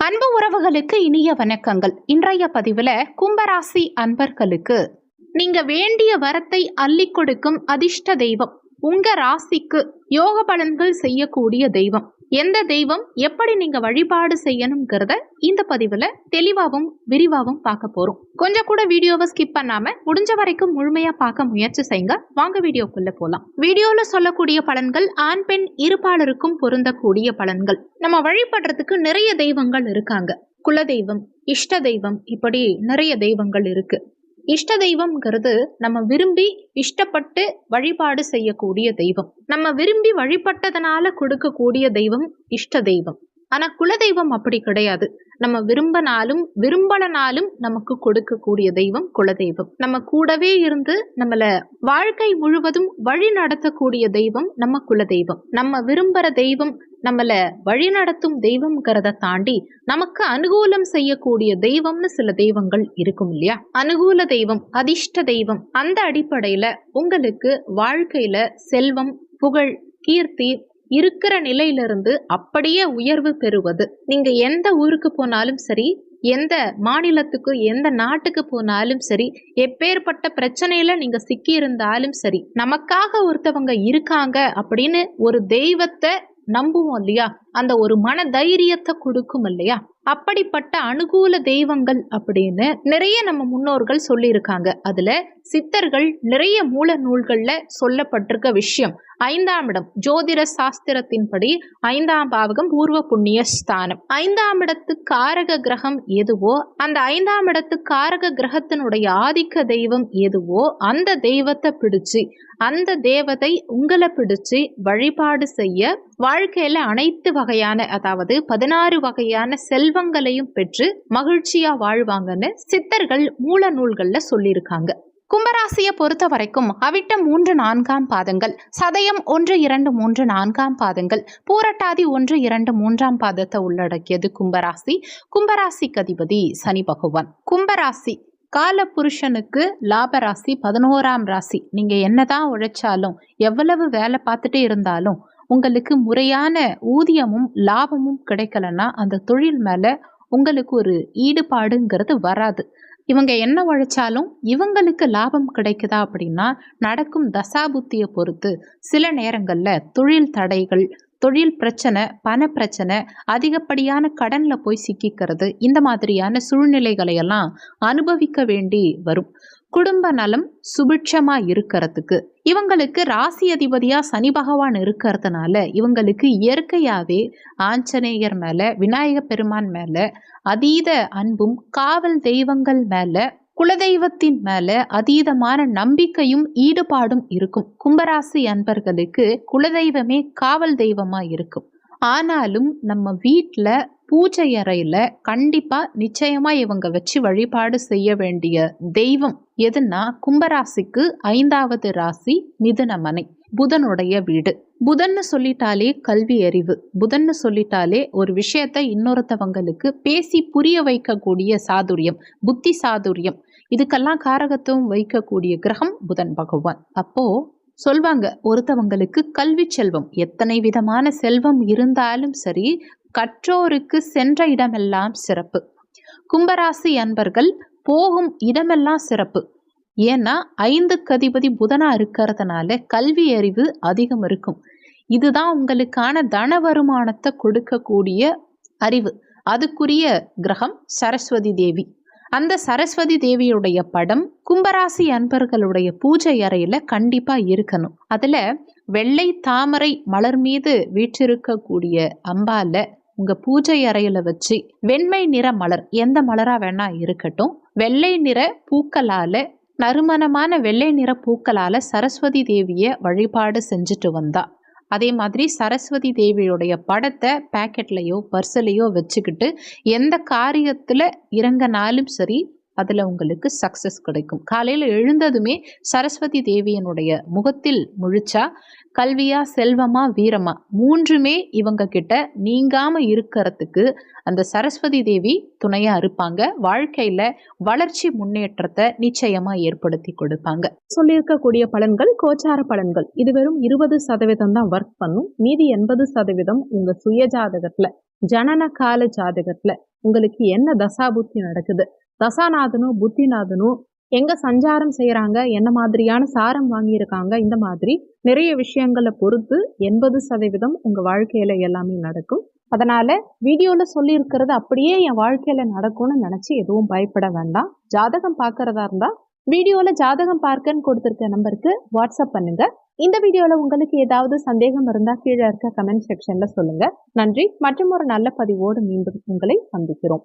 அன்பு உறவுகளுக்கு இனிய வணக்கங்கள். இன்றைய பதிவுல கும்பராசி அன்பர்களுக்கு நீங்க வேண்டிய வரத்தை அள்ளி கொடுக்கும் அதிர்ஷ்ட தெய்வம், உங்க ராசிக்கு யோக பலன்கள் செய்யக்கூடிய தெய்வம் எந்த தெய்வம், எப்படி நீங்க வழிபாடு செய்யணுங்கிறத இந்த பதிவுல தெளிவாகவும் விரிவாகவும் பார்க்க போறோம். கொஞ்சம் கூட வீடியோவை ஸ்கிப் பண்ணாம முடிஞ்ச வரைக்கும் முழுமையா பார்க்க முயற்சி செய்யுங்க. வாங்க வீடியோக்குள்ள போலாம். வீடியோல சொல்லக்கூடிய பலன்கள் ஆண் பெண் இருபாலருக்கும் பொருந்தக்கூடிய பலன்கள். நம்ம வழிபடுறதுக்கு நிறைய தெய்வங்கள் இருக்காங்க. குலதெய்வம், இஷ்ட தெய்வம், இப்படி நிறைய தெய்வங்கள் இருக்கு. இஷ்ட தெய்வம்ங்கிறது நம்ம விரும்பி இஷ்டப்பட்டு வழிபாடு செய்யக்கூடிய தெய்வம். நம்ம விரும்பி வழிபட்டதனால கொடுக்கக்கூடிய தெய்வம் இஷ்ட தெய்வம். ஆனா குலதெய்வம் அப்படி கிடையாது. நம்ம விரும்பினாலும் விரும்பலனாலும் நமக்கு கொடுக்கக்கூடிய தெய்வம் குலதெய்வம். நம்ம கூடவே இருந்து நம்மள வாழ்க்கை முழுவதும் வழி நடத்தக்கூடிய தெய்வம் நம்ம குலதெய்வம். நம்ம விரும்புற தெய்வம் நம்மள வழி நடத்தும் தெய்வம்ங்கிறத தாண்டி நமக்கு அனுகூலம் செய்யக்கூடிய தெய்வம்னு சில தெய்வங்கள் இருக்கும் இல்லையா? அனுகூல தெய்வம், அதிர்ஷ்ட தெய்வம். அந்த அடிப்படையில உங்களுக்கு வாழ்க்கையில செல்வம், புகழ், கீர்த்தி இருக்கிற நிலையிலிருந்து அப்படியே உயர்வு பெறுவது. நீங்க எந்த ஊருக்கு போனாலும் சரி, எந்த மாநிலத்துக்கு எந்த நாட்டுக்கு போனாலும் சரி, எப்பேற்பட்ட பிரச்சனையில நீங்க சிக்கி இருந்தாலும் சரி, நமக்காக ஒருத்தவங்க இருக்காங்க அப்படின்னு ஒரு தெய்வத்தை நம்புவோம் இல்லையா? அந்த ஒரு மன தைரியத்தை கொடுக்கும் இல்லையா? அப்படிப்பட்ட அனுகூல தெய்வங்கள் அப்படின்னு நிறைய நம்ம முன்னோர்கள் சொல்லியிருக்காங்க. அதுல சித்தர்கள் நிறைய மூல நூல்கள்ல சொல்லப்பட்டிருக்க விஷயம், 5ஆம் இடம் ஜோதிட சாஸ்திரத்தின்படி 5ஆம் பாவகம் பூர்வ புண்ணிய ஸ்தானம். 5ஆம் இடத்து காரக கிரகம் எதுவோ, அந்த 5ஆம் இடத்து காரக கிரகத்தினுடைய ஆதிக்க தெய்வம் எதுவோ, அந்த தெய்வத்தை பிடிச்சு, அந்த தேவதை உங்களை பிடிச்சு வழிபாடு செய்ய வாழ்க்கையில அனைத்து வகையான, அதாவது 16 வகையான செல்வங்களையும் பெற்று மகிழ்ச்சியா வாழ்வாங்கன்னு சித்தர்கள் மூல நூல்கள்ல சொல்லியிருக்காங்க. கும்பராசியை பொறுத்த வரைக்கும் அவிட்டம் 3, 4ஆம் பாதங்கள், சதயம் 1, 2, 3, 4ஆம் பாதங்கள், பூரட்டாதி 1, 2, 3ஆம் பாதத்தை உள்ளடக்கியது கும்பராசி. கும்பராசிக்கு அதிபதி சனி பகவான். கும்பராசி கால புருஷனுக்கு லாபராசி, 11ஆம் ராசி. நீங்க என்னதான் உழைச்சாலும், எவ்வளவு வேலை பார்த்துட்டே இருந்தாலும் உங்களுக்கு முறையான ஊதியமும் லாபமும் கிடைக்கலன்னா அந்த தொழில் மேல உங்களுக்கு ஒரு ஈடுபாடுங்கிறது வராது. இவங்க என்ன உழைச்சாலும் இவங்களுக்கு லாபம் கிடைக்குதா அப்படின்னா நடக்கும் தசாபுத்தியை பொறுத்து சில நேரங்கள்ல தொழில் தடைகள், தொழில் பிரச்சனை, பண பிரச்சனை, அதிகப்படியான கடன்ல போய் சிக்கிக்கிறது, இந்த மாதிரியான சூழ்நிலைகளை எல்லாம் அனுபவிக்க வேண்டி வரும். குடும்ப நலம் சுபிட்சமா இருக்கிறதுக்கு இவங்களுக்கு ராசி அதிபதியா சனி பகவான் இருக்கிறதுனால இவங்களுக்கு இயற்கையாவே ஆஞ்சநேயர் மேல, விநாயக பெருமான் மேல அதீத அன்பும், காவல் தெய்வங்கள் மேல, குலதெய்வத்தின் மேல அதீதமான நம்பிக்கையும் ஈடுபாடும் இருக்கும். கும்பராசி அன்பர்களுக்கு குலதெய்வமே காவல் தெய்வமா இருக்கும். ஆனாலும் நம்ம வீட்டில் பூஜை அறையில கண்டிப்பா நிச்சயமா இவங்க வச்சு வழிபாடு செய்ய வேண்டிய தெய்வம் எதுன்னா, கும்பராசிக்கு 5ஆவது ராசி மிதுனமனை, புதனுடைய வீடு. புதன்னு சொல்லிட்டாலே கல்வி அறிவு, புதன்னு சொல்லிட்டாலே ஒரு விஷயத்தை இன்னொருத்தவங்களுக்கு பேசி புரிய வைக்கக்கூடிய சாதுரியம், புத்தி சாதுரியம், இதுக்கெல்லாம் காரகத்துவம் வைக்கக்கூடிய கிரகம் புதன் பகவான். அப்போ சொல்வாங்க, ஒருத்தவங்களுக்கு கல்வி செல்வம், எத்தனை விதமான செல்வம் இருந்தாலும் சரி, கற்றோருக்கு சென்ற இடமெல்லாம் சிறப்பு. கும்பராசி அன்பர்கள் போகும் இடமெல்லாம் சிறப்பு. ஏன்னா 5க்கு அதிபதி புதனா இருக்கிறதுனால கல்வி அறிவு அதிகம் இருக்கும். இதுதான் உங்களுக்கான தன வருமானத்தை கொடுக்கக்கூடிய அறிவு. அதுக்குரிய கிரகம் சரஸ்வதி தேவி. அந்த சரஸ்வதி தேவியுடைய படம் கும்பராசி அன்பர்களுடைய பூஜை அறையில கண்டிப்பா இருக்கணும். அதுல வெள்ளை தாமரை மலர் மீது வீற்றிருக்கக்கூடிய அம்பால உங்க பூஜை அறையில வச்சு வெண்மை நிற மலர், எந்த மலரா வேணா இருக்கட்டும், வெள்ளை நிற பூக்களால, நறுமணமான வெள்ளை நிற பூக்களால சரஸ்வதி தேவிய வழிபாடு செஞ்சுட்டு வந்தா, அதே மாதிரி சரஸ்வதி தேவியுடைய படத்தை பேக்கெட்லையோ பர்ஸ்லையோ வச்சுக்கிட்டு எந்த காரியத்தில் இறங்கினாலும் சரி, அதில் உங்களுக்கு சக்ஸஸ் கிடைக்கும். காலையில் எழுந்ததுமே சரஸ்வதி தேவியனுடைய முகத்தில் முழிச்சா கல்வியா, செல்வமா, வீரமா, 3மே இவங்க கிட்ட நீங்காம இருக்கிறதுக்கு அந்த சரஸ்வதி தேவி துணையா இருப்பாங்க. வாழ்க்கையில வளர்ச்சி, முன்னேற்றத்தை நிச்சயமா ஏற்படுத்தி கொடுப்பாங்க. சொல்லியிருக்கக்கூடிய பலன்கள் கோச்சார பலன்கள். இது வெறும் 20% தான் ஒர்க் பண்ணும். மீதி 80% உங்க சுய ஜாதகத்துல ஜனன கால ஜாதகத்துல உங்களுக்கு என்ன தசாபுத்தி நடக்குது, தசாநாதனும் புத்திநாதனும் எங்க சஞ்சாரம் செய்யறாங்க, என்ன மாதிரியான சாரம் வாங்கியிருக்காங்க, இந்த மாதிரி நிறைய விஷயங்களை பொறுத்து 80% உங்க வாழ்க்கையில எல்லாமே நடக்கும். அதனால வீடியோல சொல்லி இருக்கிறது அப்படியே என் வாழ்க்கையில நடக்கும்னு நினைச்சு எதுவும் பயப்பட வேண்டாம். ஜாதகம் பார்க்கறதா இருந்தா வீடியோல ஜாதகம் பார்க்கன்னு கொடுத்திருக்க நம்பருக்கு வாட்ஸ்அப் பண்ணுங்க. இந்த வீடியோல உங்களுக்கு ஏதாவது சந்தேகம் இருந்தா கீழே இருக்க கமெண்ட் செக்ஷன்ல சொல்லுங்க. நன்றி. மற்றும் ஒரு நல்ல பதிவோடு மீண்டும் உங்களை சந்திக்கிறோம்.